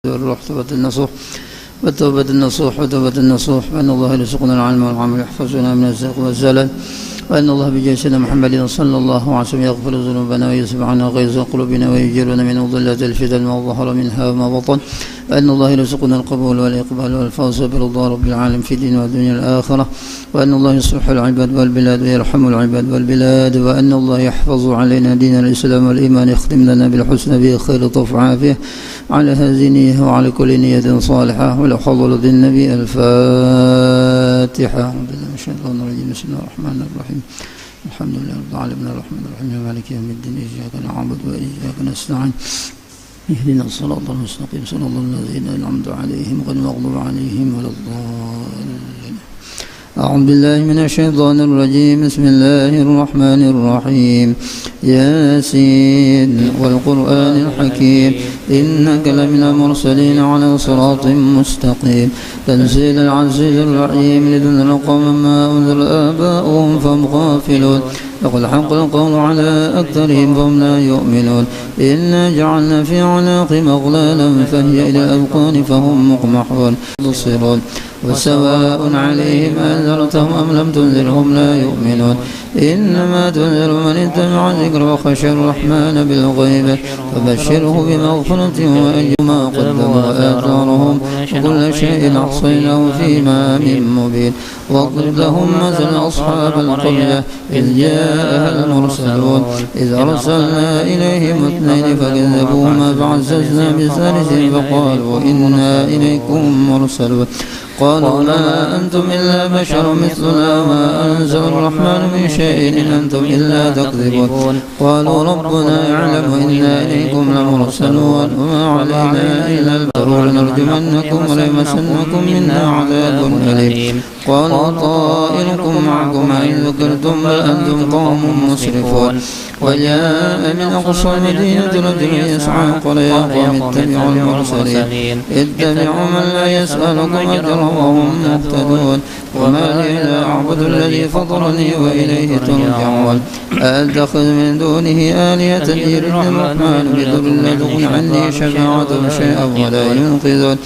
والروح والتوبة النصوح وأن الله يرزقنا العلم والعمل يحفظنا من الزيغ والزلل، وأن الله بجيشنا محمد صلى الله عليه وسلم يغفر ذنوبنا ويصب عنا غيظ قلوبنا ويجيرنا من ضلة الفتن ما ظهر منها وما بطن، وأن الله يرزقنا القبول والإقبال والفوز برضا رب العالم في الدين والدنيا الآخرة، وأن الله يصلح العباد والبلاد ويرحم العباد والبلاد، وأن الله يحفظ علينا دين الإسلام والإيمان، يختم لنا بالحسنى بخير طف عافية على هذه النية وعلى كل نية صالحة، ولا حول ذي النبي. الفاتحة. أعوذ بالله من الشيطان الرجيم. بسم الله الرحمن الرحيم. الحمد لله رب العالمين الرحمن الرحيم مالك يوم الدين، إياك نعبد وإياك نستعين، اهدنا الصراط المستقيم صراط الذين أنعمت عليهم غير المغضوب عليهم ولا الضالين. أعوذ بالله من الشيطان الرجيم. بسم الله الرحمن الرحيم. ياسين والقرآن الحكيم إنك لمن المرسلين على صراط مستقيم، تنزيل العزيز الرحيم لتنذر قوما ما أنذر آباؤهم فهم غافلون، لقد حق القول على أكثرهم فهم لا يؤمنون، إنا جعلنا في أعناقهم أغلالا فهي إلى الأذقان فهم مقمحون يبصرون، وسواء عليهم أنذرتهم أم لم تنذرهم لا يؤمنون، إنما تنذر من اتبع الذكر وخشى الرحمن بالغيب فبشره بمغفرة وأجر ما قدموا وآثارهم، وكل شيء أحصيناه في إمام مبين. واضرب لهم مثل أصحاب القرية إذ جاءها المرسلون إذ أرسلنا إليهم اثنين فكذبوهما فعززنا بثالث فقالوا إنا إليكم مرسلون، قالوا ما أنتم إلا بشر مثلنا وما أنزل الرحمن من شيء إن أنتم إلا تكذبون، قالوا ربنا يعلم إنا إليكم لمرسلون وما علينا إلا البلاغ لنرجمنكم وليمسنكم منا عذاب أليم، قالوا طائركم معكم إن ذكرتم بل أنتم قوم مسرفون. وجاء من أقصى المدينة رجل يسعى قال يا قوم اتبعوا المرسلين اتبعوا من لا يسألكم أجرا وهم مهتدون، وما لي لا أعبد الذي فطرني وإليه ترجعون، أتخذ من دونه آلهة يردني الرحمن بضر لا تغن عني شفاعتهم شيئا ولا ينقذون،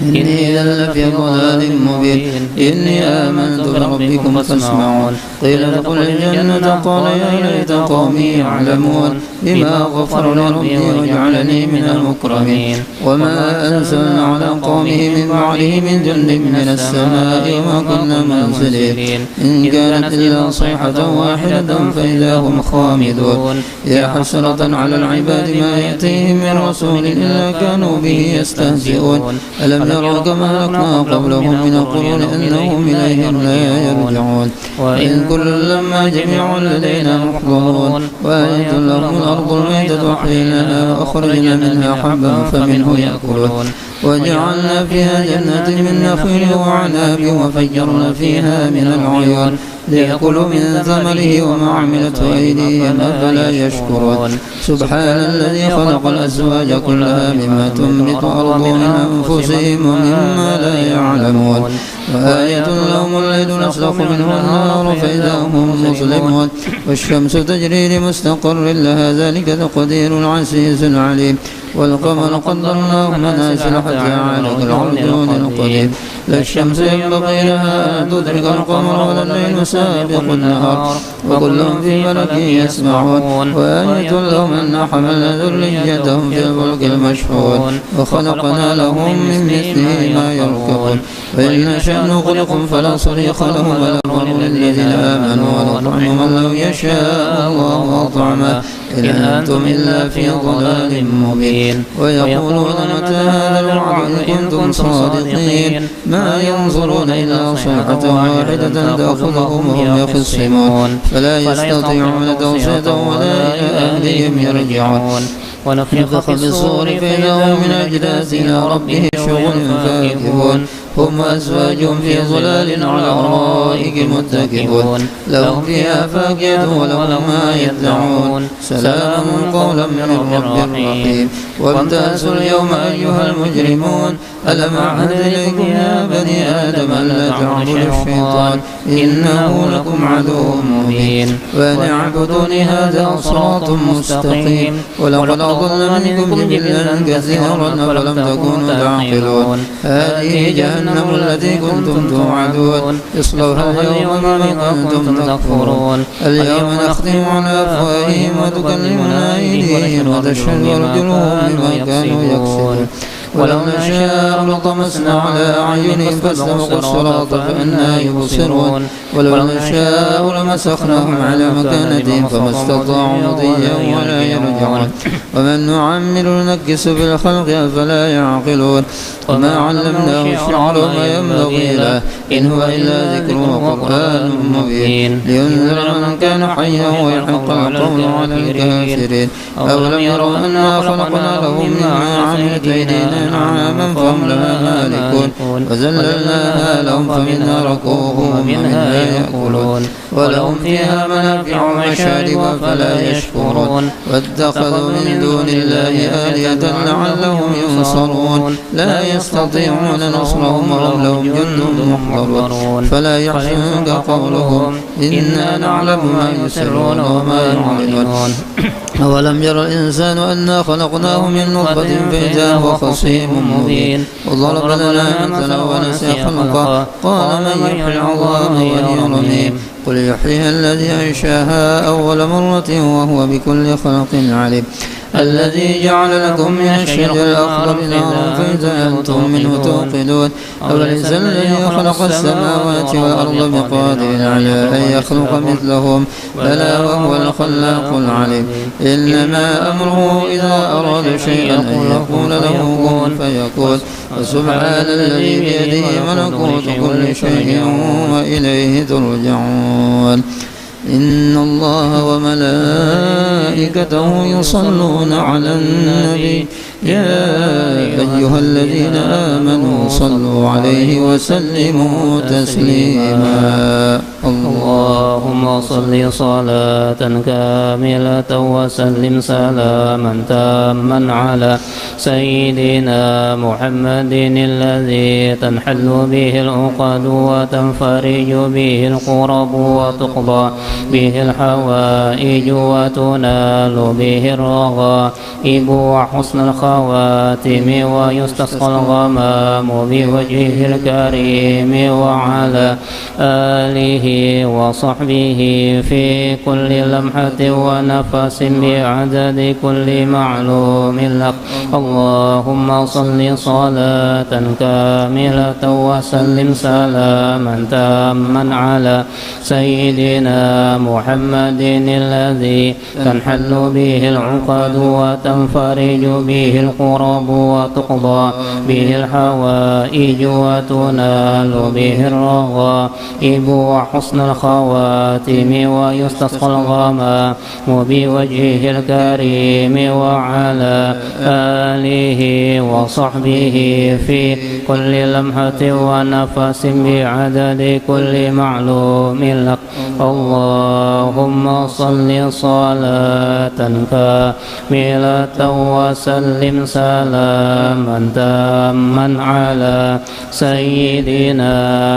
إني إذا لفي ضلال مبين، إني آمنت بربكم فاسمعون، قيل ادخل الجنة قال يا ليت قومي يعلمون بما غفر لي ربي وجعلني من المكرمين، وما أنزلنا على قومه من بعده من جند من السماء وما كنا منزلين، إن كانت إلا صيحة واحدة فإذا هم خامدون، يا حسرة على العباد ما يأتيهم من رسول إلا كانوا به يستهزئون، ألم يروا كما أهلكنا قبلهم من القرون أنهم إليهم لا يرجعون، وإن كل لما جميع لدينا محضرون، وآية لهم الأرض الميتة أحييناها وأخرجنا منها حبا فمنه يأكلون، وجعلنا فيها جنات من نخيل وعناب وفجرنا فيها من العيون ليأكلوا من ثمره وما عملته أيديهم أفلا يشكرون، سبحان الذي خلق الأزواج كلها مما تنبت الأرض من أنفسهم ومما لا يعلمون، وآية لهم الليل نسلخ منه النار فإذا هم مظلمون، والشمس تجري لمستقر لها ذلك تقدير العزيز العليم، والقمر قدرناه منازل حتى عاد كالعرجون القديم، لا الشمس ينبغي لها أن تدرك القمر ولا الليل سابق النهار وكل في فلك يسمعون، وآية لهم أن حملنا ذريتهم في الفلك المشحون وخلقنا لهم من مثله ما يركبون، وإن نشأ نغرقهم فلا صريخ لهم ولا ضر للذين آمنوا ونطعم من لو يشاء الله أطعمه إن أنتم إلا في ضلال مبين، ويقولون متى هذا الوعد إن كنتم صادقين، ما ينظرون إلا صيحة واحدة تأخذهم وهم يخصمون، فلا يستطيعون توصية ولا إلى أهلهم يرجعون، ونفخ بالصور فإذا هم من أجداث إلى ربهم شغل فاكهون، هم وأزواجهم في ظلال على الأرائك متكئون، لهم فيها فاكهة ولهم ما يدعون، سلام قولا من رب رحيم، وامتازوا اليوم أيها المجرمون ألم أعهد إليكم يا بني آدم ألا تعبدوا الشيطان إنه لكم عدو مبين وأن اعبدوني هذا صراط مستقيم ولقد أضل منكم جبلا كثيرا أفلم تكونوا تعقلون هذه جهنم التي كنتم توعدون اصلوها اليوم بما كنتم تكفرون اليوم نختم على أفواههم وتكلمنا أيديهم وتشهد أرجلهم بما كانوا يكسبون ولو نشاء لطمسنا على أعينهم فاستبقوا الصراط فأنى يبصرون ولو نشاء لمسخناهم على مكانتهم فما استطاعوا مضيا ولا يرجعون ومن نعمر نكس في الخلق أفلا يعقلون وما علمناه الشعر وما ينبغي له إن هو إلا ذكر وقرآن مبين لينذر من كان حيا ويحق القول على الكافرين أولم يروا أنا خلقنا لهم مما عملت أيدينا أنعاما فهم لها مالكون وذللناها لهم فمنها ركوبهم ومنها يأكلون ولهم فيها منافع ومشارب فلا يشكرون واتخذوا من دون الله آلهة لعلهم ينصرون لا يستطيعون نصرهم وهم لهم جند محضرون فلا يحزنك قولهم إنا نعلم ما يسرون وما يعلنون أولم ير الإنسان أنا خلقناه من نطفة فإذا هو خصيم مبين وضرب لنا مثلا ونسي خلقه قال من يحيي العظام وهي رميم قل يحييها الذي أنشاها أول مرة وهو بكل خلق عليم الذي جعل لكم من الشجر الأخضر نارا فإذا أنتم منه توقدون أوليس الذي خلق السماوات والأرض بقادر على أن يخلق مثلهم بلى وهو الخلاق العليم إنما أمره إذا أراد شيئا أن يقول له كن فيكون وسبحان الذي بيده ملكوت كل شيء وإليه ترجعون إن الله وملائكته يصلون على النبي يا أيها الذين آمنوا صلوا عليه وسلموا تسليما اللهم صل صلاة كاملة وسلم سلاما تاما على سيدنا محمد الذي تنحل به العقد وتنفرج به الكرب وتقضى به الحوائج وتنال به الرغائب وحسن الخواتم ويستسقى الغمام بوجهه الكريم وعلى آله وصحبه في كل لمحة ونفس بعدد كل معلوم لك اللهم صل صلاة كاملة وسلم سلاما تاما على سيدنا محمد الذي تنحل به العقد وتنفرج به الكرب وتقضى به الحوائج وتنال به الرغائب وحسن الخواتم ويستسقى الغمام بوجهه الكريم وعلى آله وصحبه في كل لمحة ونفس بعدد كل معلوم لك اللهم صل صلاة كاملة وسلم سلاما تاما على سيدنا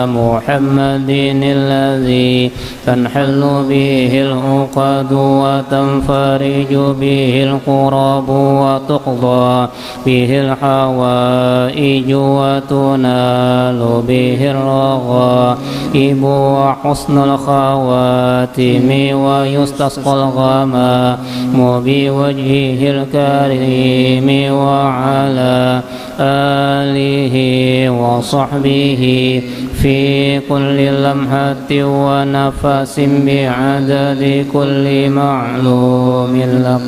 محمد الذي تنحل به العقد وتنفرج به الكرب وتقضى به الحوائج وتنال به الرغائب وحسن الخواتم ويستسقى الغمام بوجهه الكريم وعلى آله وصحبه في كل لمحة ونفس بعدد كل معلوم لك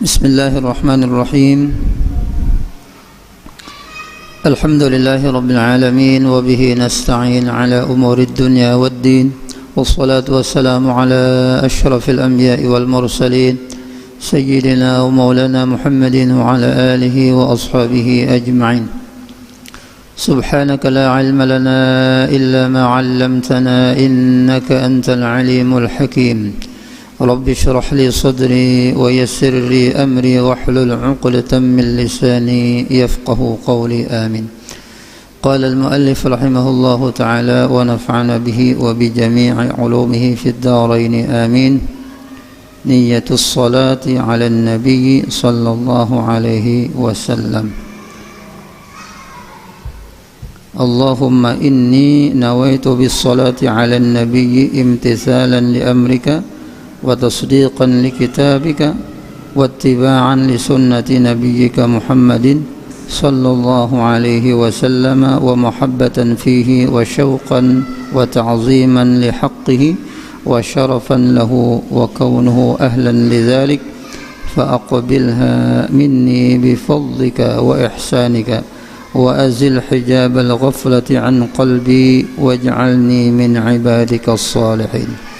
بسم الله الرحمن الرحيم الحمد لله رب العالمين وبه نستعين على أمور الدنيا والدين والصلاة والسلام على أشرف الأنبياء والمرسلين سيدنا ومولانا محمد وعلى آله وأصحابه أجمعين سبحانك لا علم لنا إلا ما علمتنا إنك أنت العليم الحكيم رب اشرح لي صدري ويسر لي أمري واحلل عقدة من لساني يفقه قولي آمين. قال المؤلف رحمه الله تعالى ونفعنا به وبجميع علومه في الدارين آمين. نية الصلاة على النبي صلى الله عليه وسلم. اللهم إني نويت بالصلاة على النبي امتثالا لأمرك وتصديقا لكتابك واتباعا لسنة نبيك محمد صلى الله عليه وسلم ومحبة فيه وشوقا وتعظيما لحقه وشرفا له وكونه أهلا لذلك فأقبلها مني بفضلك وإحسانك وأزل حجاب الغفلة عن قلبي واجعلني من عبادك الصالحين.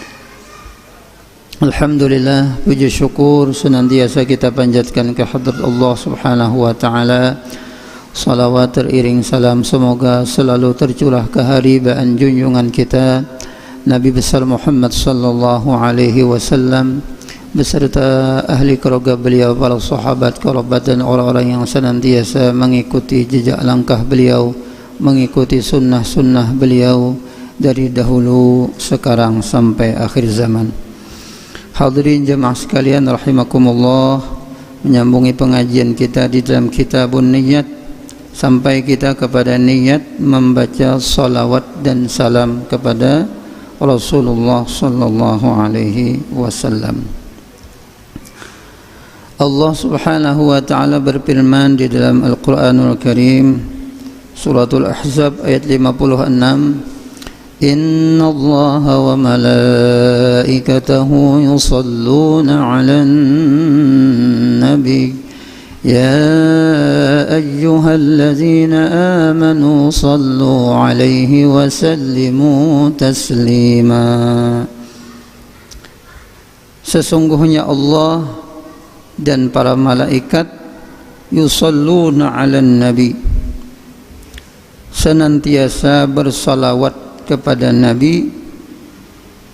Alhamdulillah, puji syukur senantiasa kita panjatkan ke hadrat Allah Subhanahu wa taala. Salawat teriring salam semoga selalu tercurah ke haribaan junjungan kita Nabi besar Muhammad sallallahu alaihi wasallam beserta ahli keluarga beliau, para sahabat, kerabat dan orang-orang yang senantiasa mengikuti jejak langkah beliau, mengikuti sunnah-sunnah beliau dari dahulu sekarang sampai akhir zaman. Hadirin jemaah sekalian rahimakumullah, menyambungi pengajian kita di dalam Kitabun Niyat sampai kita kepada niat membaca salawat dan salam kepada Rasulullah sallallahu alaihi wasallam. Allah Subhanahu wa taala berfirman di dalam Al-Qur'anul Karim, Suratul Ahzab ayat 56, Inna Allah wa malaikatahu yusalluna 'alan nabi ya ayyuhalladzina amanu sallu 'alaihi wa sallimu taslima. Sesungguhnya Allah dan para malaikat yusalluna 'alan nabi, senantiasa bersalawat kepada Nabi.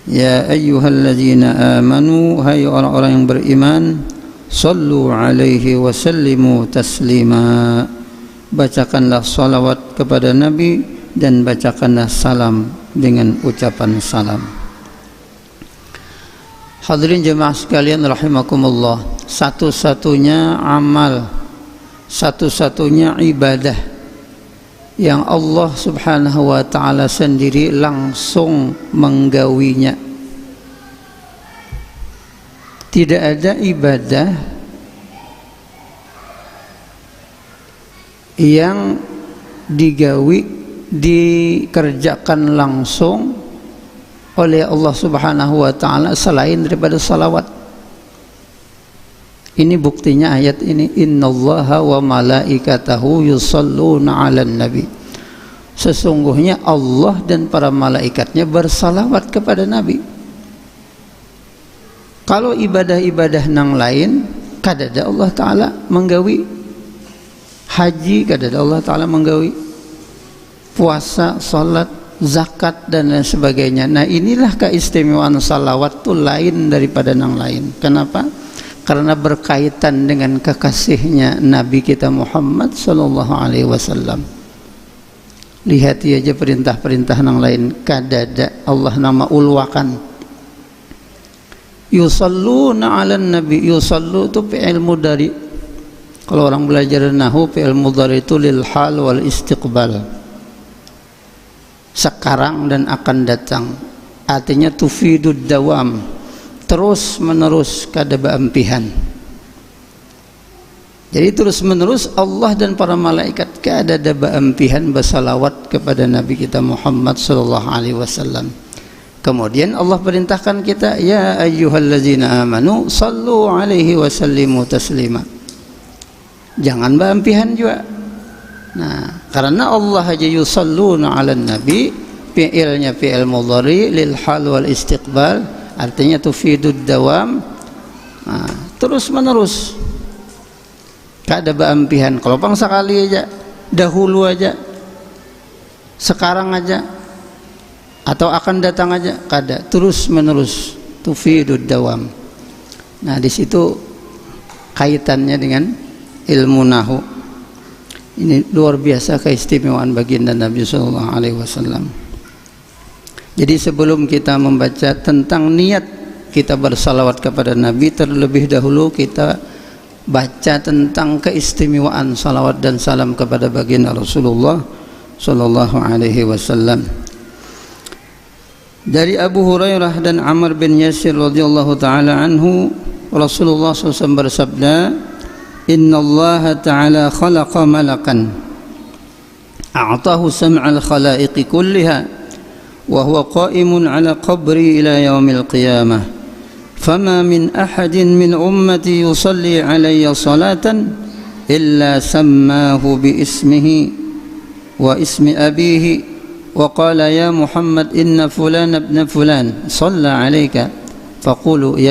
Ya ayyuhalladzina amanu, hai orang-orang yang beriman, sallu alaihi wa sallimu taslima, bacakanlah salawat kepada Nabi dan bacakanlah salam dengan ucapan salam. Hadirin jemaah sekalian rahimakumullah, satu-satunya amal, satu-satunya ibadah yang Allah Subhanahu wa ta'ala sendiri langsung menggawinya. Tidak ada ibadah yang dikerjakan langsung oleh Allah Subhanahu wa ta'ala selain daripada salawat. Ini buktinya ayat ini, innallaha wa malaikatahu yusalluna 'alan nabi. Sesungguhnya Allah dan para malaikatnya bersalawat kepada Nabi. Kalau ibadah-ibadah nang lain kadada Allah taala menggawi, haji kadada Allah taala menggawi, puasa, salat, zakat dan lain sebagainya. Nah, inilah keistimewaan salawat itu lain daripada nang lain. Kenapa? Karena berkaitan dengan kekasihnya Nabi kita Muhammad sallallahu alaihi wasallam. Lihat aja perintah-perintah yang lain, kadada Allah nama ulwakan. Yusalluna 'alan nabi, yusallu itu fi'il mudhari. Kalau orang belajar nahwu, fi'il mudhari itu lil hal wal istiqbal, sekarang dan akan datang. Artinya tufidud dawam, terus menerus kada baampihan. Jadi terus menerus Allah dan para malaikat kada ada baampihan bersalawat kepada Nabi kita Muhammad sallallahu alaihi wasallam. Kemudian Allah perintahkan kita, ya ayyuhallazina amanu sallu alaihi wa sallimu taslima. Jangan baampihan juga. Nah, karena Allah aja yusalluna 'alan nabi, fi'ilnya fi'il mudhari lil hal wal istiqbal, artinya tufidud dawam, terus menerus, kada baampihan. Kalau pang sekali aja, dahulu aja, sekarang aja, atau akan datang aja, kada, terus menerus, tufidud dawam. Nah, di situ kaitannya dengan ilmu nahu. Ini luar biasa keistimewaan baginda Nabi sallallahu alaihi wasallam. Jadi sebelum kita membaca tentang niat kita bersalawat kepada Nabi, terlebih dahulu kita baca tentang keistimewaan salawat dan salam kepada baginda Rasulullah sallallahu alaihi wasallam. Dari Abu Hurairah dan Amr bin Yasir radhiyallahu taala anhu, Rasulullah SAW bersabda, "Inna Allah Ta'ala khalaqa malakan a'tahu sam'al khalaiqi kulliha wa huwa qa'imun 'ala qabri ila yaumil qiyamah fama min ahadin min ummati yusalli 'alayya salatan illa sammahu bi ismihi wa ismi abihi wa qala ya Muhammad inna fulan ibn fulan shalla 'alayka faqalu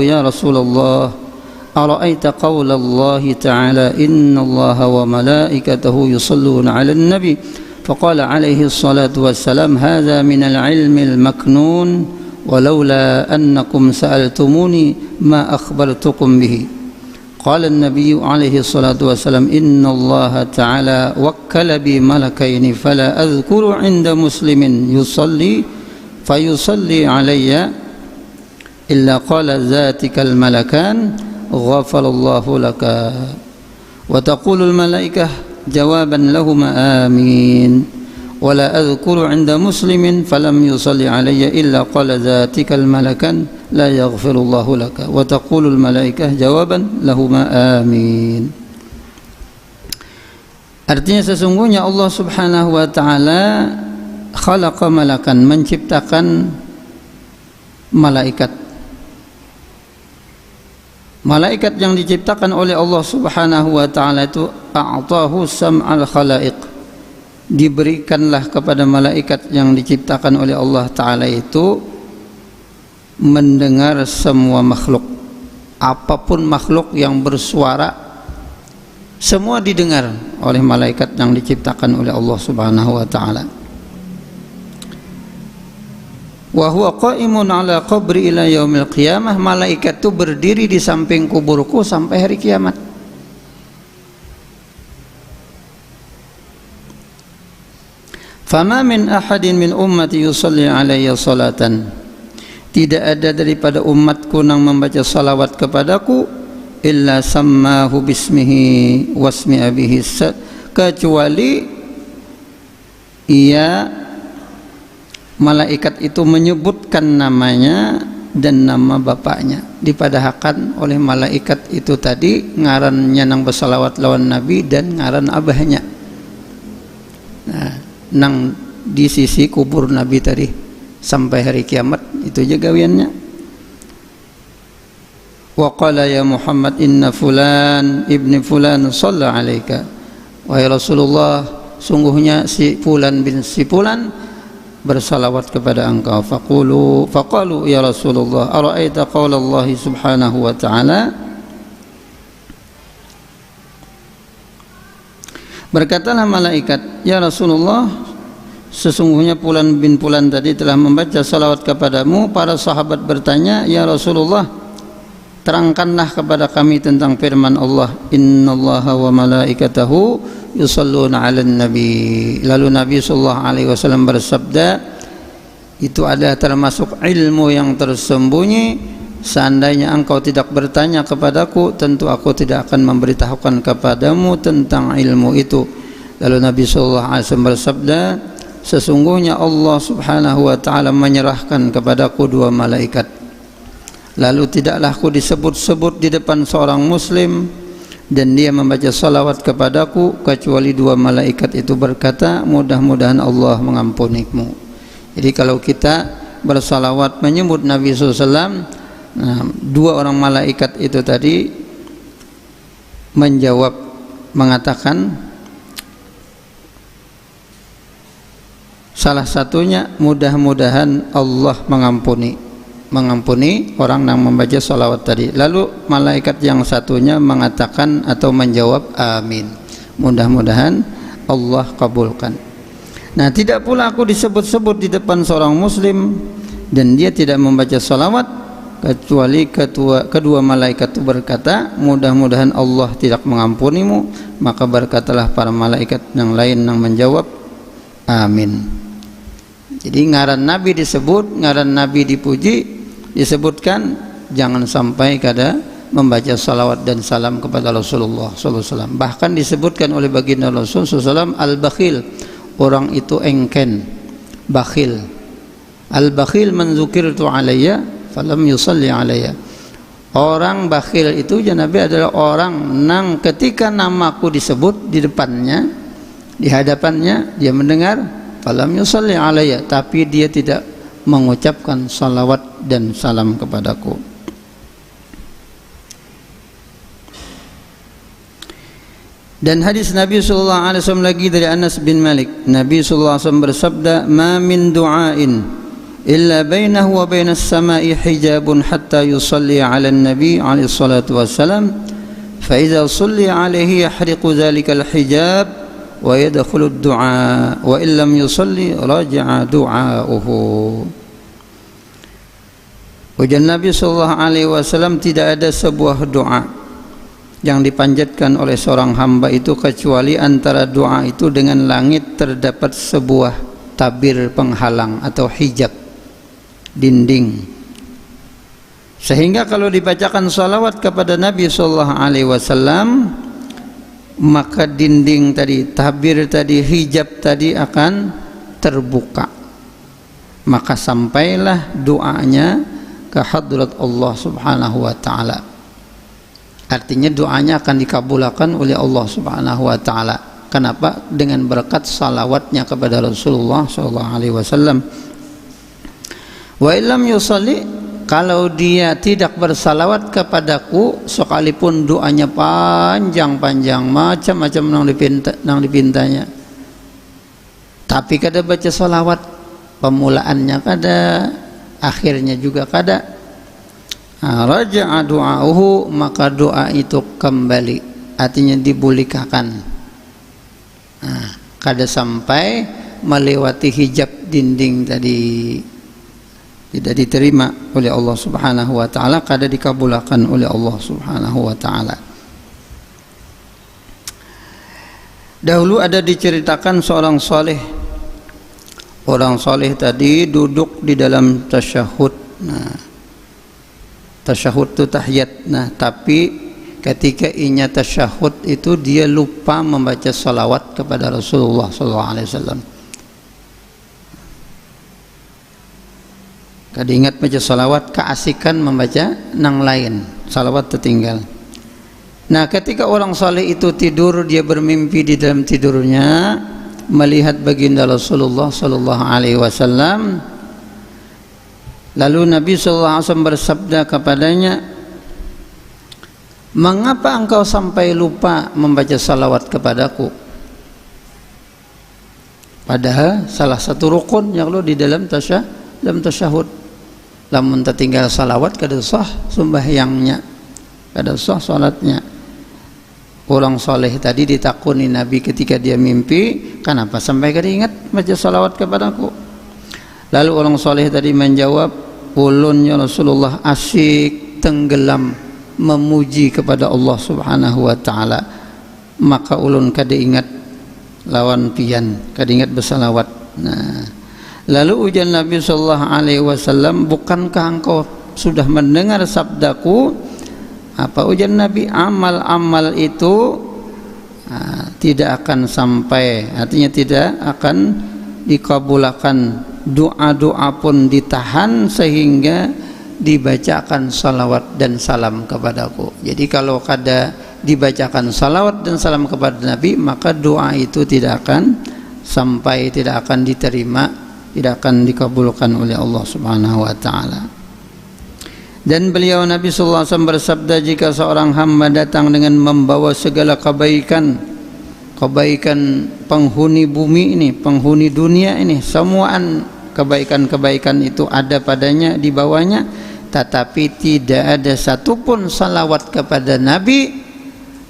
ya Rasulullah ara'aita qawla Allah ta'ala inna Allah wa malaikatahu yusalluna 'alan nabi faqala 'alaihi salatu wassalam hadha min al-'ilmi al-maknun ولولا أنكم سألتموني ما أخبرتكم به قال النبي عليه الصلاة والسلام إن الله تعالى وكل بي ملكين فلا أذكر عند مسلم فيصلي علي إلا قال ذاتك الملكان غفر الله لك وتقول الملائكة جوابا لهما آمين ولا أذكر عند مسلم فلم يصلي علي إلا قال ذاتك الملكان لا يغفر الله لك وتقول الملائكة جوابا لهما آمين. Artinya sesungguhnya Allah Subhanahu wa taala khalaqa malakan, menciptakan malaikat. Malaikat yang diciptakan oleh Allah Subhanahu wa taala itu a'tahu sam'al khalaiq, diberikanlah kepada malaikat yang diciptakan oleh Allah taala itu mendengar semua makhluk. Apapun makhluk yang bersuara semua didengar oleh malaikat yang diciptakan oleh Allah Subhanahu wa taala. Wa huwa qa'imun 'ala qabri ila yaumil qiyamah, malaikat itu berdiri di samping kuburku sampai hari kiamat. Fama min ahadin min ummati yusalli alayya salatan, tidak ada daripada umatku yang membaca salawat kepadaku illa sammahu bismihi wasmi abihi, kecuali ia malaikat itu menyebutkan namanya dan nama bapaknya, dipadahkan oleh malaikat itu tadi ngarannya nang bersalawat lawan Nabi dan ngaran abahnya. Nah, nang di sisi kubur Nabi tadi sampai hari kiamat, itu aja gawiannya. Wa qala ya Muhammad inna fulan ibni fulan shalla alaika, wahai Rasulullah sungguhnya si fulan bin si fulan bersalawat kepada engkau. Faqalu ya Rasulullah ara'aita qawla Allah subhanahu wa ta'ala, berkatalah malaikat, ya Rasulullah sesungguhnya fulan bin fulan tadi telah membaca salawat kepadamu. Para sahabat bertanya, ya Rasulullah terangkanlah kepada kami tentang firman Allah, innallaha wa malaikatahu yusalluna 'alan nabi. Lalu Nabi sallallahu alaihi wasallam bersabda, itu adalah termasuk ilmu yang tersembunyi. Seandainya engkau tidak bertanya kepadaku, tentu aku tidak akan memberitahukan kepadamu tentang ilmu itu. Lalu Nabi sallallahu alaihi wasallam bersabda, sesungguhnya Allah Subhanahu wa taala menyerahkan kepadaku dua malaikat. Lalu tidaklah aku disebut-sebut di depan seorang muslim dan dia membaca salawat kepadaku kecuali dua malaikat itu berkata, mudah-mudahan Allah mengampunimu. Jadi kalau kita bersalawat menyebut Nabi SAW, nah, dua orang malaikat itu tadi menjawab, mengatakan salah satunya mudah-mudahan Allah mengampuni orang yang membaca salawat tadi. Lalu malaikat yang satunya mengatakan atau menjawab amin, mudah-mudahan Allah kabulkan. Nah, tidak pula aku disebut-sebut di depan seorang muslim dan dia tidak membaca salawat kecuali kedua malaikat itu berkata, mudah-mudahan Allah tidak mengampunimu. Maka berkatalah para malaikat yang lain yang menjawab, amin. Jadi ngaran Nabi disebut, ngaran Nabi dipuji, disebutkan jangan sampai kada membaca salawat dan salam kepada Rasulullah SAW. Bahkan disebutkan oleh baginda Rasul SAW, al-bakhil, orang itu engken, bakhil. Al-bakhil man dzukirtu alayya falam yusalli alayya. Orang bakhil itu ya Nabi adalah orang nang ketika namaku disebut di depannya, di hadapannya, dia mendengar falam yusalli alayya, tapi dia tidak mengucapkan salawat dan salam kepadaku. Dan hadis Nabi sallallahu alaihi wasallam lagi dari Anas bin Malik, Nabi sallallahu alaihi wasallam bersabda, "Ma min du'ain illa bainahu wa bainas sama'i hijabun hatta yusalli 'ala an-nabi 'alaihi salatu wassalam, fa idza sulli 'alaihi yahriqu dhalika al-hijab wa yadkhulu ad-du'a wa in lam yusalli raja'a du'a'uhu." Ujar Nabi sallallahu alaihi wasallam, tidak ada sebuah doa yang dipanjatkan oleh seorang hamba itu kecuali antara doa itu dengan langit terdapat sebuah tabir penghalang atau hijab, dinding, sehingga kalau dibacakan salawat kepada Nabi sallallahu alaihi wasallam, maka dinding tadi, tabir tadi, hijab tadi akan terbuka, maka sampailah doanya ke hadrat Allah Subhanahu wa taala. Artinya doanya akan dikabulkan oleh Allah Subhanahu wa taala. Kenapa? Dengan berkat salawatnya kepada Rasulullah sallallahu alaihi wasallam. Wa illam yusalli, kalau dia tidak bersalawat kepadaku, sekalipun doanya panjang-panjang, macam-macam nang dipintanya, tapi kada baca salawat, pemulaannya kada, akhirnya juga kada, raja'a du'a'uhu, maka doa itu kembali, artinya dibulikakan, kada sampai melewati hijab dinding tadi, tidak diterima oleh Allah Subhanahu wa taala, kada dikabulkan oleh Allah Subhanahu wa taala. Dahulu ada diceritakan seorang saleh. Orang saleh tadi duduk di dalam tasyahud. Tasyahud itu tahiyat. Tapi ketika inya tasyahud itu dia lupa membaca salawat kepada Rasulullah SAW. Kada ingat baca salawat, keasikan membaca nang lain, salawat tertinggal. Ketika orang saleh itu tidur, dia bermimpi di dalam tidurnya melihat baginda Rasulullah SAW. Lalu Nabi SAW bersabda kepadanya, "Mengapa engkau sampai lupa membaca salawat kepadaku?" Padahal salah satu rukun yang lo di dalam tasyahud. Lamun tertinggal salawat kada sah sembahyangnya, kada sah salatnya. Orang soleh tadi ditakuni Nabi ketika dia mimpi, kenapa sampai kada ingat baca salawat kepadaku? Lalu orang soleh tadi menjawab, ulunnya Rasulullah asyik tenggelam memuji kepada Allah Subhanahu wa taala, maka ulun kada ingat lawan pian, kada ingat bersalawat. Lalu ujar Nabi sallallahu alaihi wasallam, bukankah engkau sudah mendengar sabdaku? Apa ujar Nabi? Amal-amal itu tidak akan sampai, artinya tidak akan dikabulkan, doa-doa pun ditahan sehingga dibacakan salawat dan salam kepadaku. Jadi kalau kada dibacakan salawat dan salam kepada Nabi, maka doa itu tidak akan sampai, tidak akan diterima, tidak akan dikabulkan oleh Allah Subhanahu wa taala. Dan beliau Nabi sallallahu alaihi wasallam bersabda, jika seorang hamba datang dengan membawa segala kebaikan penghuni bumi ini, penghuni dunia ini, semuaan kebaikan-kebaikan itu ada padanya, di bawahnya, tetapi tidak ada satupun salawat kepada Nabi,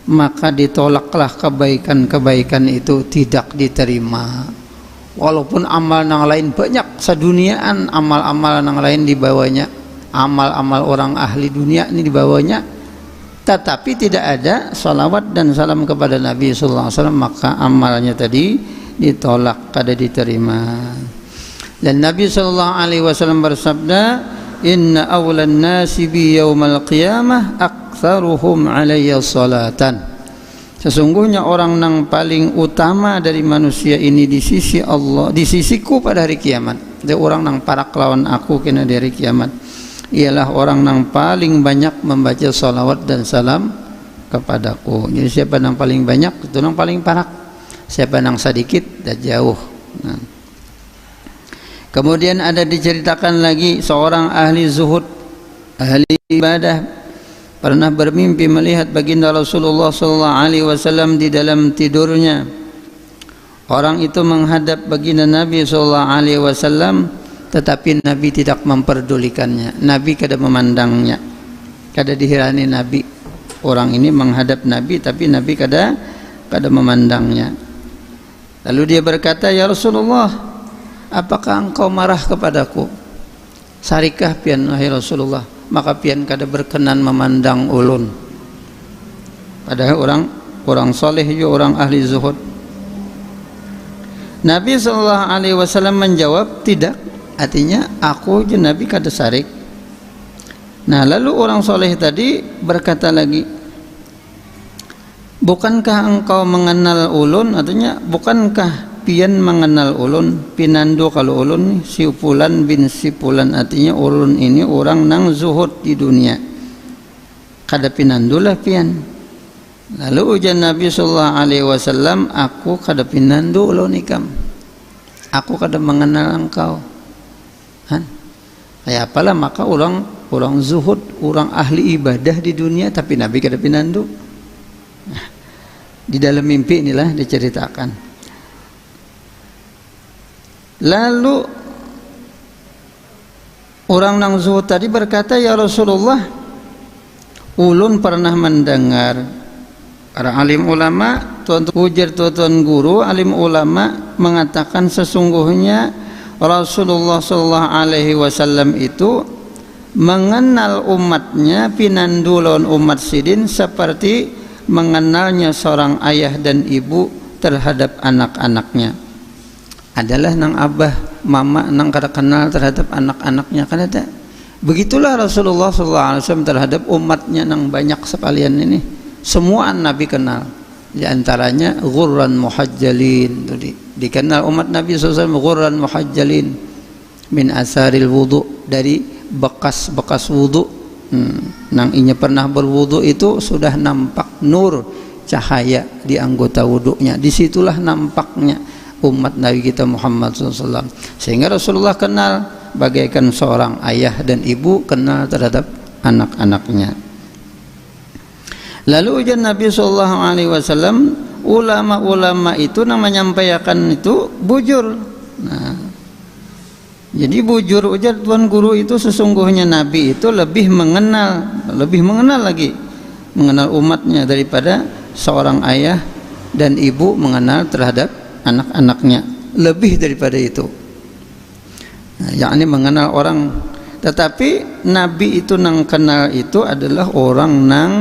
maka ditolaklah kebaikan-kebaikan itu, tidak diterima. Walaupun amal yang lain banyak seduniaan, amal-amal yang lain di bawahnya, amal-amal orang ahli dunia ini dibawanya, tetapi tidak ada salawat dan salam kepada Nabi sallallahu alaihi wasallam, maka amalnya tadi ditolak, kada diterima. Dan Nabi sallallahu alaihi wasallam bersabda, inna awlan nasi bi yaumal qiyamah aktsaruhum alayya salatan. Sesungguhnya orang yang paling utama dari manusia ini di sisi Allah, di sisiku pada hari kiamat, dia orang yang parak lawan aku kena di hari kiamat, ialah orang yang paling banyak membaca salawat dan salam kepadaku. Jadi siapa yang paling banyak itu yang paling parak, siapa yang sedikit dah jauh. Nah. Kemudian ada diceritakan lagi seorang ahli zuhud, ahli ibadah, pernah bermimpi melihat baginda Rasulullah SAW di dalam tidurnya. Orang itu menghadap baginda Nabi SAW, tetapi Nabi tidak memperdulikannya. Nabi kada memandangnya, kada dihirani Nabi. Orang ini menghadap Nabi, tapi Nabi kada memandangnya. Lalu dia berkata, ya Rasulullah, apakah engkau marah kepadaku? Sarikah pian wahai Rasulullah, maka pian kada berkenan memandang ulun. Padahal orang soleh juga orang ahli zuhud. Nabi SAW menjawab, tidak, artinya aku je Nabi kada sarik. Nah lalu orang soleh tadi berkata lagi, bukankah engkau mengenal ulun? Artinya bukankah pian mengenal ulun, pinando kalau ulun si Fulan bin si Fulan, artinya ulun ini orang nang zuhud di dunia, kada pinandulah pian. Lalu ujar Nabi sallallahu alaihi wasallam, aku kada pinandu ulun ikam, aku kada mengenal engkau. Kayak apalah, maka orang zuhud, orang ahli ibadah di dunia, tapi Nabi kada pinandu. Nah, di dalam mimpi inilah diceritakan. Lalu orang nang zuhud tadi berkata, ya Rasulullah, ulun pernah mendengar para alim ulama, tuan guru alim ulama mengatakan sesungguhnya Rasulullah sallallahu alaihi wasallam itu mengenal umatnya pinandulon umat sidin seperti mengenalnya seorang ayah dan ibu terhadap anak-anaknya. Adalah nang abah mama nang kada kenal terhadap anak-anaknya, kan ada. Begitulah Rasulullah SAW terhadap umatnya nang banyak sekalian ini. Semua Nabi kenal. Di antaranya ghurran muhajjalin. Dikenal umat Nabi SAW ghurran muhajjalin min asaril wudu, dari bekas-bekas wudu. Nang inya pernah berwudu itu sudah nampak nur cahaya di anggota wudunya. Disitulah nampaknya umat Nabi kita Muhammad SAW. Sehingga Rasulullah kenal bagaikan seorang ayah dan ibu kenal terhadap anak-anaknya. Lalu ujar Nabi SAW, ulama-ulama itu yang menyampaikan itu bujur. Nah, jadi bujur ujar tuan guru itu, sesungguhnya Nabi itu lebih mengenal lagi, mengenal umatnya daripada seorang ayah dan ibu mengenal terhadap anak-anaknya, lebih daripada itu. Nah, yakni mengenal orang. Tetapi Nabi itu nang kenal itu adalah orang nang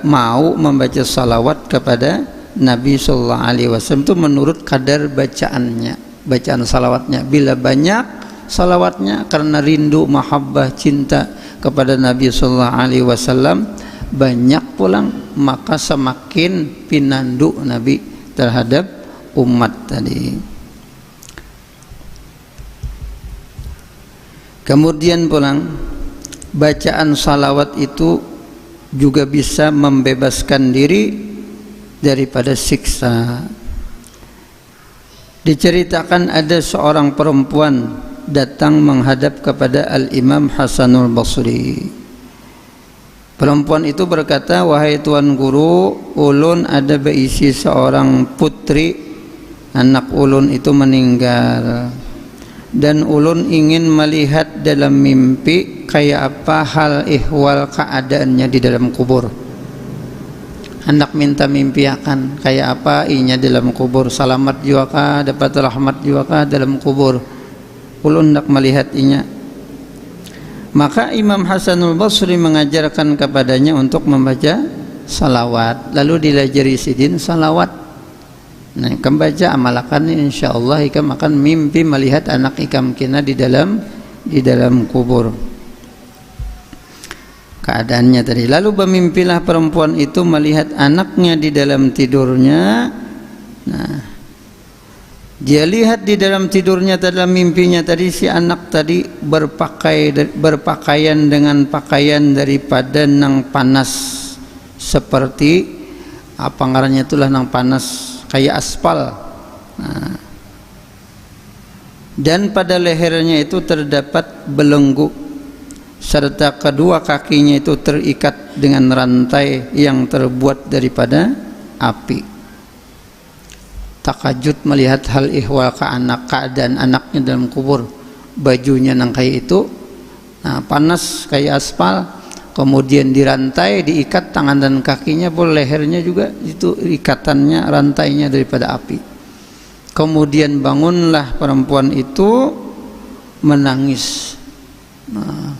mau membaca salawat kepada Nabi sallallahu alaihi wasallam itu menurut kadar bacaannya, bacaan salawatnya. Bila banyak salawatnya karena rindu mahabbah cinta kepada Nabi sallallahu alaihi wasallam, banyak pulang, maka semakin pinandu Nabi terhadap umat tadi. Kemudian pulang, bacaan salawat itu juga bisa membebaskan diri daripada siksa. Diceritakan ada seorang perempuan datang menghadap kepada Al-Imam Hasanul Basri. Perempuan itu berkata, wahai tuan guru, ulun ada berisi seorang putri, anak ulun itu meninggal, dan ulun ingin melihat dalam mimpi kayak apa hal ihwal keadaannya di dalam kubur. Hendak minta mimpi akan kayak apa inya dalam kubur, selamat juga kah, dapat rahmat juga kah dalam kubur. Ulun hendak melihat inya. Maka Imam Hasanul Basri mengajarkan kepadanya untuk membaca salawat, lalu dilajari sidin salawat. Nah, ikam baca amalakan insyaallah ikam akan mimpi melihat anak ikam kina di dalam kubur. Keadaannya tadi. Lalu bermimpilah perempuan itu melihat anaknya di dalam tidurnya. Nah, dia lihat di dalam tidurnya, dalam mimpinya tadi si anak tadi berpakaian dengan pakaian daripada nang panas, seperti apa ngarannya itulah nang panas kayak aspal. Nah, dan pada lehernya itu terdapat belenggu, serta kedua kakinya itu terikat dengan rantai yang terbuat daripada api. Takajud melihat hal ihwal keadaan anaknya dalam kubur, bajunya nang kayak itu, nah panas kayak aspal, kemudian dirantai, diikat tangan dan kakinya pun, lehernya juga itu ikatannya, rantainya daripada api. Kemudian bangunlah perempuan itu menangis,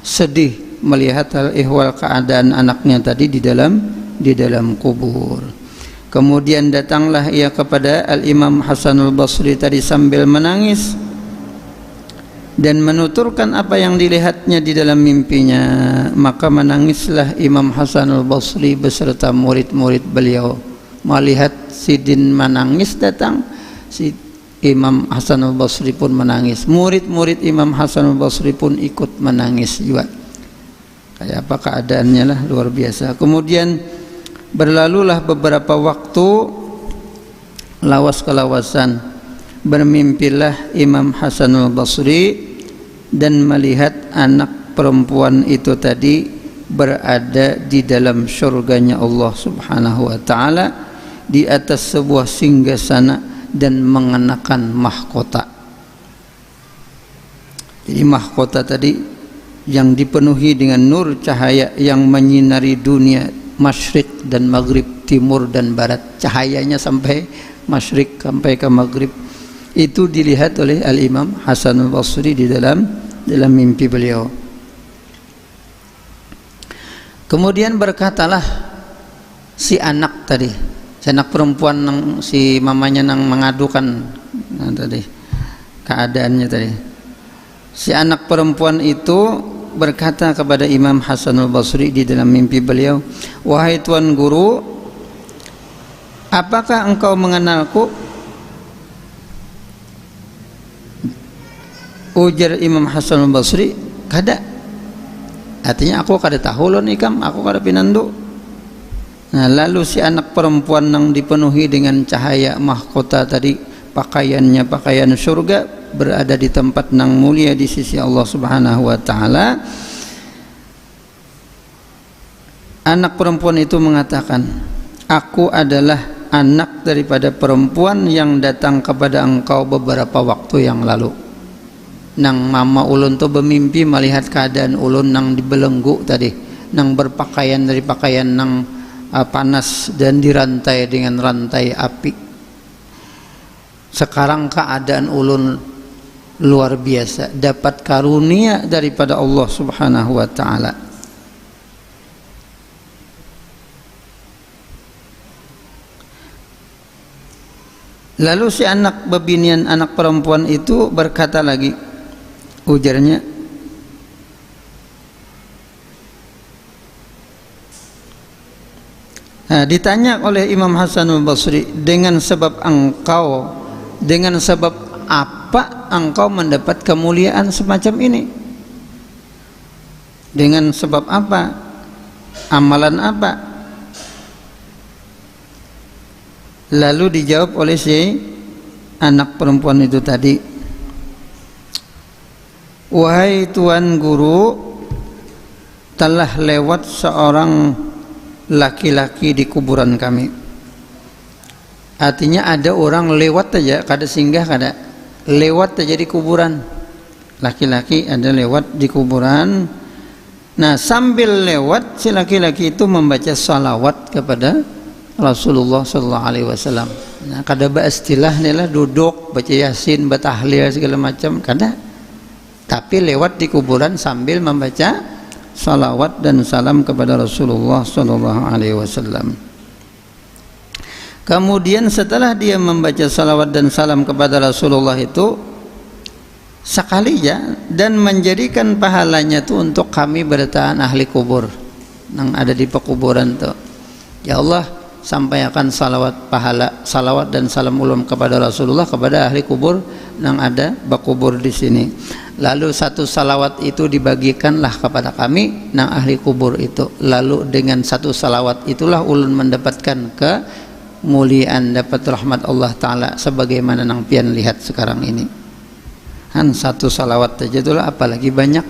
sedih melihat hal ihwal keadaan anaknya tadi di dalam kubur. Kemudian datanglah ia kepada Al-Imam Hasanul Basri tadi sambil menangis dan menuturkan apa yang dilihatnya di dalam mimpinya. Maka menangislah Imam Hasanul Basri beserta murid-murid beliau. Melihat sidin menangis datang, si Imam Hasanul Basri pun menangis. Murid-murid Imam Hasanul Basri pun ikut menangis juga. Kayak apa keadaannya lah, luar biasa. Kemudian berlalulah beberapa waktu, lawas kelawasan, bermimpilah Imam Hasanul Basri dan melihat anak perempuan itu tadi berada di dalam syurganya Allah Subhanahu wa ta'ala, di atas sebuah singgasana dan mengenakan mahkota. Jadi mahkota tadi yang dipenuhi dengan nur cahaya yang menyinari dunia masyrik dan maghrib, timur dan barat, cahayanya sampai masyrik sampai ke maghrib. Itu dilihat oleh Al-Imam Hasanul Basri di dalam mimpi beliau. Kemudian berkatalah si anak tadi, si anak perempuan si mamanya nang mengadukan tadi keadaannya tadi. Si anak perempuan itu berkata kepada Imam Hasanul Basri di dalam mimpi beliau, "Wahai tuan guru, apakah engkau mengenalku?" Ujar Imam Hasanul Basri, "Kada." Artinya aku kada tahu lon ikam, aku kada pinandu. Nah, lalu si anak perempuan yang dipenuhi dengan cahaya mahkota tadi, pakaiannya pakaian surga, berada di tempat nang mulia di sisi Allah Subhanahu wa ta'ala. Anak perempuan itu mengatakan, "Aku adalah anak daripada perempuan yang datang kepada engkau beberapa waktu yang lalu." Nang mama ulun tu bermimpi melihat keadaan ulun nang dibelenggu tadi, nang berpakaian dari pakaian nang panas dan dirantai dengan rantai api. Sekarang keadaan ulun luar biasa, dapat karunia daripada Allah Subhanahu wa ta'ala. Lalu si anak bebinian anak perempuan itu berkata lagi, ujarnya, ditanya oleh Imam Hasanul Basri, dengan sebab apa engkau mendapat kemuliaan semacam ini? Dengan sebab apa? Amalan apa? Lalu dijawab oleh si anak perempuan itu tadi, "Wahai tuan guru, telah lewat seorang laki-laki di kuburan kami." Artinya ada orang lewat aja, kada singgah, kada lewat aja di kuburan. Laki-laki ada lewat di kuburan. Nah, sambil lewat si laki-laki itu membaca salawat kepada Rasulullah sallallahu alaihi wasallam. Nah, kada ba istilah ni lah duduk baca yasin, batahlil segala macam, kada. tapi lewat di kuburan sambil membaca salawat dan salam kepada Rasulullah sallallahu alaihi wasallam. Kemudian setelah dia membaca salawat dan salam kepada Rasulullah itu sekalinya dan menjadikan pahalanya itu untuk kami bertahan ahli kubur yang ada di pekuburan tuh. Ya Allah, sampaikan salawat dan salam ulum kepada Rasulullah kepada ahli kubur yang ada berkubur di sini. Lalu satu salawat itu dibagikanlah kepada kami nang ahli kubur itu. Lalu dengan satu salawat itulah ulun mendapatkan kemuliaan, dapat rahmat Allah Ta'ala sebagaimana nang pian lihat sekarang ini. Han satu salawat saja itulah, apalagi banyak.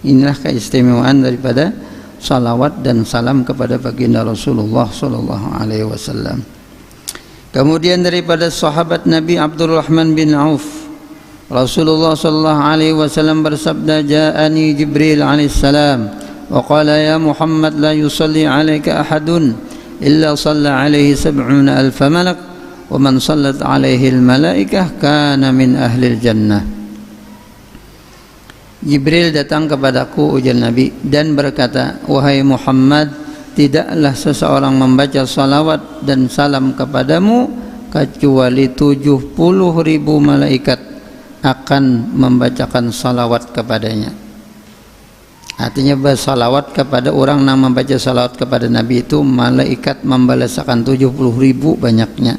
Inilah keistimewaan daripada salawat dan salam kepada baginda Rasulullah sallallahu alaihi wasallam. Kemudian daripada sahabat Nabi Abdurrahman bin Auf, Rasulullah sallallahu alaihi wasallam bersabda, "Ja'ani Jibril alaihi salam wa qala ya Muhammad la yusalli 'alaika ahadun illa shalla 'alaihi 70,000 malak wa man sallat 'alaihi al-malaikah kana min ahli al-jannah." Jibril datang kepadaku, ujar Nabi, dan berkata, "Wahai Muhammad, tidaklah seseorang membaca salawat dan salam kepadamu kecuali 70,000 malaikat akan membacakan salawat kepadanya." Artinya bersalawat kepada orang yang membaca salawat kepada Nabi itu, malaikat membalaskan 70,000 banyaknya.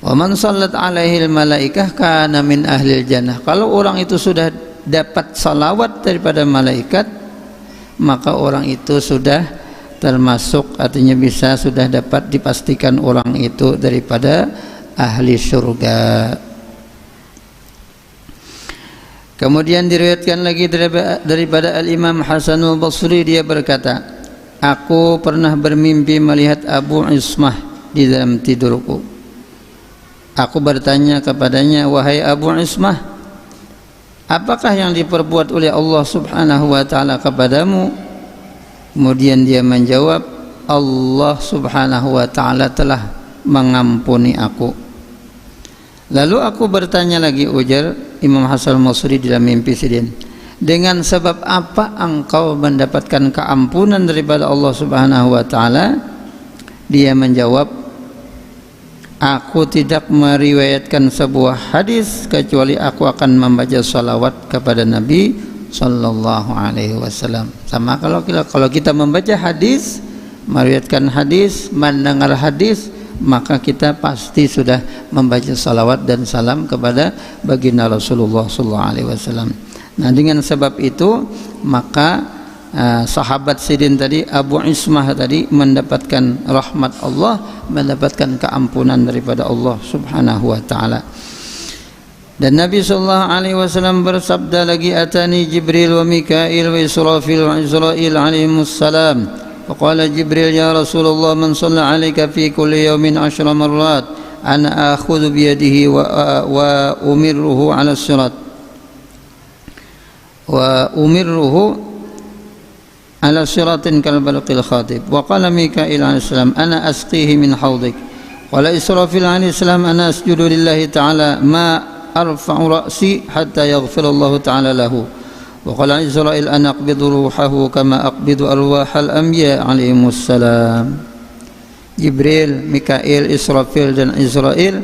Wa man sallat alaihi al-malaikah kana min ahli jannah. Kalau orang itu sudah dapat salawat daripada malaikat, maka orang itu sudah termasuk, artinya bisa sudah dapat dipastikan orang itu daripada ahli surga. Kemudian diriwayatkan lagi daripada Al-Imam Hasan al-Basri, dia berkata, "Aku pernah bermimpi melihat Abu Ismah di dalam tidurku. Aku bertanya kepadanya, 'Wahai Abu Ismah, apakah yang diperbuat oleh Allah Subhanahu wa ta'ala kepadamu?' Kemudian dia menjawab, 'Allah Subhanahu wa ta'ala telah mengampuni aku.' Lalu aku bertanya lagi," ujar Imam Hasan al-Basri dalam mimpi sidin, "dengan sebab apa engkau mendapatkan keampunan daripada Allah Subhanahu wa ta'ala?" Dia menjawab, "Aku tidak meriwayatkan sebuah hadis kecuali aku akan membaca salawat kepada Nabi sallallahu alaihi wasallam." Sama kalau kita membaca hadis, meriwayatkan hadis, mendengar hadis, maka kita pasti sudah membaca salawat dan salam kepada baginda Rasulullah sallallahu alaihi wasallam. Nah, dengan sebab itu maka sahabat sidin tadi, Abu Ismah tadi, mendapatkan rahmat Allah, mendapatkan keampunan daripada Allah Subhanahu wa ta'ala. Dan Nabi sallallahu alaihi wasallam bersabda lagi, "Atani Jibril wa Mikail wa Israfil wa Israil alaihimus salam. Faqala Jibril, ya Rasulullah, man shalla 'alaika fi kulli yawmin 10 marrat ana akhudhu bi yadihi wa umirruhu 'ala as-sirat wa umirruhu 'ala siratin kal balqil khatib." Wa qala Mikail alaihi salam, "Ana asqihi min hawdik." Qala Israfil alaihi salam, "Ana asjudu lillahi ta'ala ma arfa'u ra'si hatta yaghfir Allah ta'ala lahu." Wa qala Israil, "Ana aqbidu ruhahu kama aqbidu arwahal anbiya alaihimus salam." Jibril, Mikail, Israfil dan Israil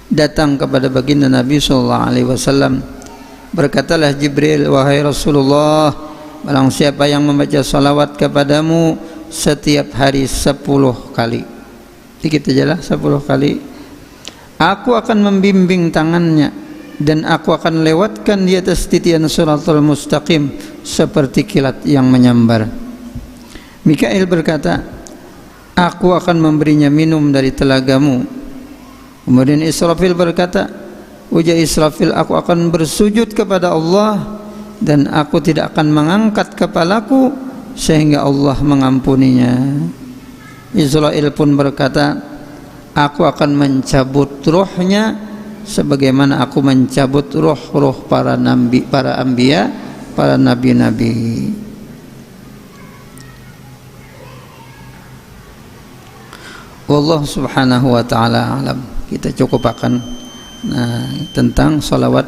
datang kepada baginda Nabi sallallahu alaihi wasallam. Berkatalah Jibril, "Wahai Rasulullah, barang siapa yang membaca salawat kepadamu setiap hari 10 kali, dikit aja lah 10 kali, aku akan membimbing tangannya dan aku akan lewatkan di atas titian siratal mustaqim seperti kilat yang menyambar." Mikail berkata, "Aku akan memberinya minum dari telagamu." Kemudian Israfil berkata, ujar Israfil, "Aku akan bersujud kepada Allah dan aku tidak akan mengangkat kepalaku sehingga Allah mengampuninya." Israil pun berkata, "Aku akan mencabut rohnya sebagaimana aku mencabut roh-roh para nabi, para anbiya, para nabi-nabi." Wallahu subhanahu wa ta'ala alam. Kita cukupkan tentang salawat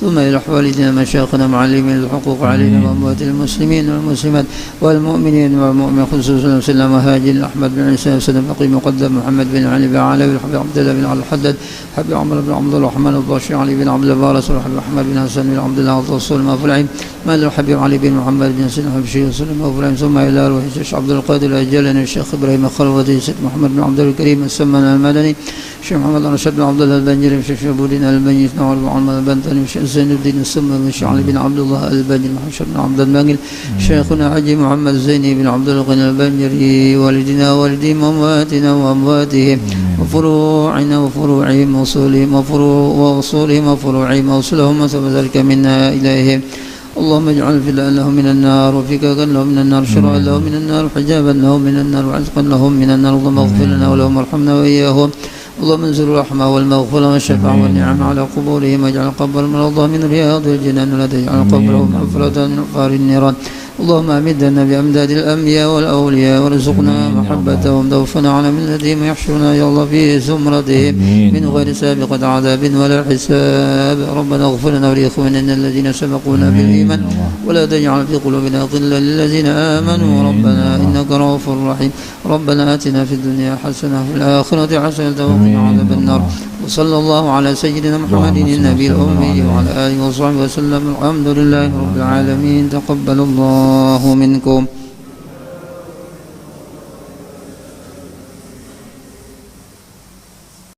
ثم إلى والدينا مشايخنا معلمين الحقوق علينا وأموات المسلمين والمسلمات والمؤمنين والمؤمنين خصوصا سيدنا مهاجر أحمد بن عيسى وسيدنا فقيه مقدم محمد بن علي بن علوي الحبيب عبد الله بن علي الحداد حبيب عمر بن عبد الرحمن الباشر علي بن عبد الله رسول الحبيب أحمد بن حسن بن عبد الله الرسول ما فلعين مال الحبيب علي بن محمد بن سيدنا حبشي وسلم ما فلعين ثم إلى روح الشيخ عبد القادر أجلنا الشيخ إبراهيم خلوتي سيد محمد بن عبد الكريم السمان المدني الشيخ محمد رشد بن عبد الله البنجري الشيخ شبودين البنجري نور بن عمر البنطلي الشيخ زين الدين السمة الشيخ علي بن عبد الله البنجري الشيخ بن عبد المنجل شيخنا عجي محمد زيني بن عبد الغني البنجري والدنا والديهم وأمواتنا وأمواتهم وفروعنا وفروعهم وصولهم ووصولهم وفروعهم ووصولهم وثم ذلك منا إليهم اللهم اجعل فداء لهم من النار وفكاكا لهم من النار شرعا لهم من النار حجابا لهم من النار وعتقا لهم من النار اللهم اغفر لنا ولهم وارحمنا وإياهم اللهم انزل الرحمة والمغفرة والشفاعة والنعم على قبورهم واجعل قبر المرضى من رياض الجنان ولا تجعل قبرهم حفرة من حفار النيران اللهم أمدنا بأمداد الأنبياء والأولياء وارزقنا محبتهم دوفنا على ملتهم يحشرنا يا الله في زمرتهم من غير سابقة عذاب ولا حساب ربنا اغفر لنا ولإخواننا الذين سبقونا بالإيمان ولا تجعل في قلوبنا غلا للذين آمنوا ربنا إنك رؤوف رحيم ربنا آتنا في الدنيا حسنة وفي الآخرة حسنة وقنا عذاب النار وصلى الله على سيدنا محمد النبي الأمي وعلى آله وصحبه وسلم الحمد لله رب العالمين تقبل الله منكم.